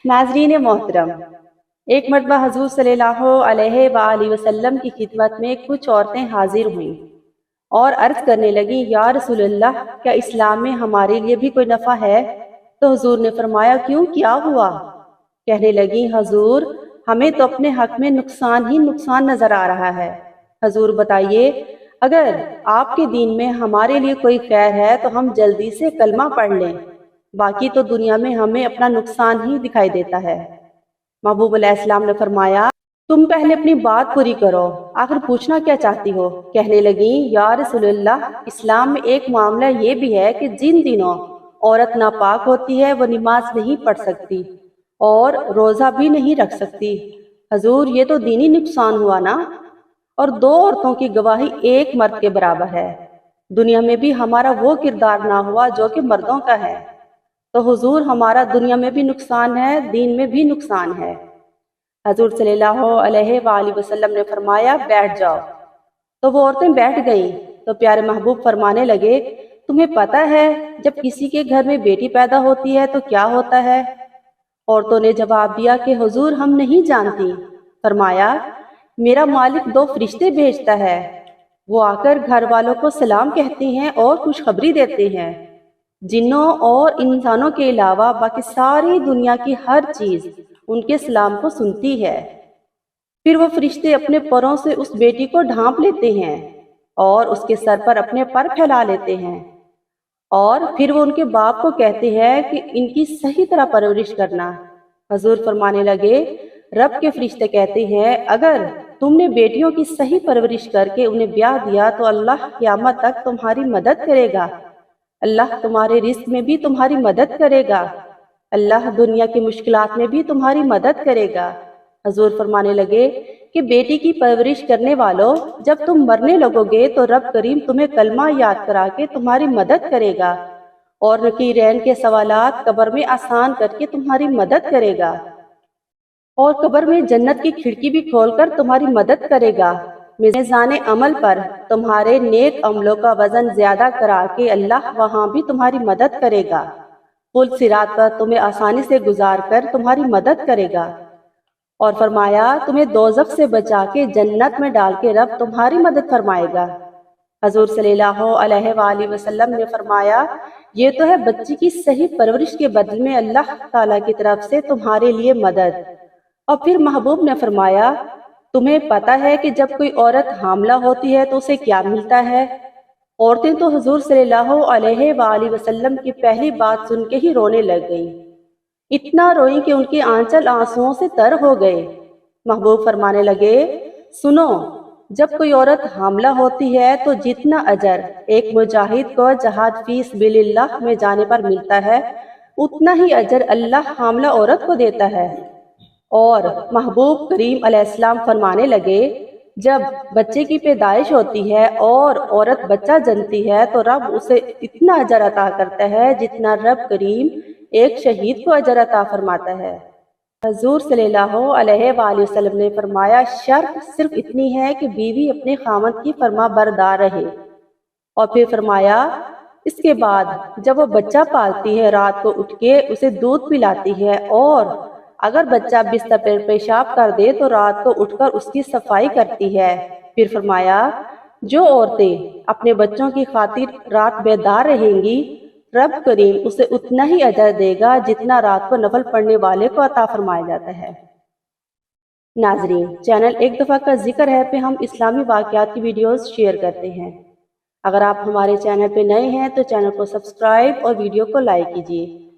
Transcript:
नाज़रीन मोहतरम, एक मरतबा हजूर सल्लल्लाहु अलैहि वसल्लम की खिदमत में कुछ औरतें हाजिर हुईं और अर्ज करने लगी, या रसूलल्लाह, क्या इस्लाम में हमारे लिए भी कोई नफ़ा है? तो हुजूर ने फरमाया, क्यों, क्या हुआ? कहने लगी, हजूर, हमें तो अपने हक में नुकसान ही नुकसान नजर आ रहा है। हजूर बताइए, अगर आपके दीन में हमारे लिए कोई खैर है तो हम जल्दी से कलमा पढ़ लें, बाकी तो दुनिया में हमें अपना नुकसान ही दिखाई देता है। महबूब अलैहिस्सलाम ने फरमाया, तुम पहले अपनी बात पूरी करो, आखिर पूछना क्या चाहती हो? कहने लगी, या रसूलल्लाह, इस्लाम में एक मामला ये भी है कि जिन दिनों औरत नापाक होती है वो नमाज नहीं पढ़ सकती और रोजा भी नहीं रख सकती। हजूर, ये तो दीनी नुकसान हुआ ना, और दो औरतों की गवाही एक मर्द के बराबर है। दुनिया में भी हमारा वो किरदार ना हुआ जो कि मर्दों का है। तो हुजूर, हमारा दुनिया में भी नुकसान है, दीन में भी नुकसान है। हजूर सल्लल्लाहु अलैहि वसल्लम ने फरमाया, बैठ जाओ। तो वो औरतें बैठ गईं। तो प्यारे महबूब फरमाने लगे, तुम्हें पता है जब किसी के घर में बेटी पैदा होती है तो क्या होता है? औरतों ने जवाब दिया कि हुजूर, हम नहीं जानती। फरमाया, मेरा मालिक दो फरिश्ते भेजता है, वो आकर घर वालों को सलाम कहते हैं और खुशखबरी देते हैं। जिन्नों और इंसानों के अलावा बाकी सारी दुनिया की हर चीज उनके सलाम को सुनती है। फिर वो फरिश्ते अपने परों से उस बेटी को ढांप लेते हैं और उसके सर पर अपने पर फैला लेते हैं, और फिर वो उनके बाप को कहते हैं कि इनकी सही तरह परवरिश करना। हजूर फरमाने लगे, रब के फरिश्ते कहते हैं, अगर तुमने बेटियों की सही परवरिश करके उन्हें ब्याह दिया तो अल्लाह क़यामत तक तुम्हारी मदद करेगा, अल्लाह तुम्हारे रिस्क में भी तुम्हारी मदद करेगा, अल्लाह दुनिया की मुश्किलात में भी तुम्हारी मदद करेगा। हजूर फरमाने लगे कि बेटी की परवरिश करने वालों, जब तुम मरने लगोगे तो रब करीम तुम्हें कलमा याद करा के तुम्हारी मदद करेगा और नकीरैन के सवालात कब्र में आसान करके तुम्हारी मदद करेगा और कब्र में जन्नत की खिड़की भी खोलकर तुम्हारी मदद करेगा। मिज़ान अमल पर तुम्हारे नेक अमलों का वजन ज्यादा करा के अल्लाह वहां भी तुम्हारी मदद करेगा। पुल सिरात पर तुम्हें आसानी से गुजार कर तुम्हारी मदद करेगा। और फरमाया, तुम्हें दोज़ख से बचा के जन्नत में डाल के रब तुम्हारी मदद फरमाएगा। हजूर सल्लल्लाहु अलैहि वसल्लम ने फरमाया, ये तो है बच्ची की सही परवरिश के बदले में अल्लाह ताला की तरफ से तुम्हारे लिए मदद। और फिर महबूब ने फरमाया, तुम्हें पता है कि जब कोई औरत हामला होती है तो उसे क्या मिलता है? औरतें तो हुजूर सल्लल्लाहु अलैहि वसल्लम की पहली बात सुन के ही रोने लग गईं। इतना रोई कि उनके आंचल आंसुओं से तर हो गए। महबूब फरमाने लगे, सुनो, जब कोई औरत हामला होती है तो जितना अजर एक मुजाहिद को जहाद फी सबिलिल्लाह में जाने पर मिलता है, उतना ही अजर अल्लाह हामला औरत को देता है। और महबूब करीम अलैहिस्सलाम फरमाने लगे, जब बच्चे की पैदाइश होती है और औरत बच्चा जनती है तो रब उसे इतना अजर अता करता है जितना रब करीम एक शहीद को अजर अता फरमाता है। हजूर सल्लल्लाहु अलैहि वसल्लम ने फरमाया, शर्त सिर्फ इतनी है कि बीवी अपने खामद की फरमा बरदार रहे। और फिर फरमाया, इसके बाद जब वो बच्चा पालती है रात को उठ के उसे दूध पिलाती है, और अगर बच्चा बिस्तर पर पेशाब कर दे तो रात को उठकर उसकी सफाई करती है। फिर फरमाया, जो औरतें अपने बच्चों की खातिर रात बेदार रहेंगी, रब करीम उसे उतना ही अजर देगा जितना रात को नफल पढ़ने वाले को अता फरमाया जाता है। नाजरीन, चैनल एक दफ़ा का जिक्र है पे हम इस्लामी वाक़यात की वीडियोस शेयर करते हैं। अगर आप हमारे चैनल पे नए हैं तो चैनल को सब्सक्राइब और वीडियो को लाइक कीजिए।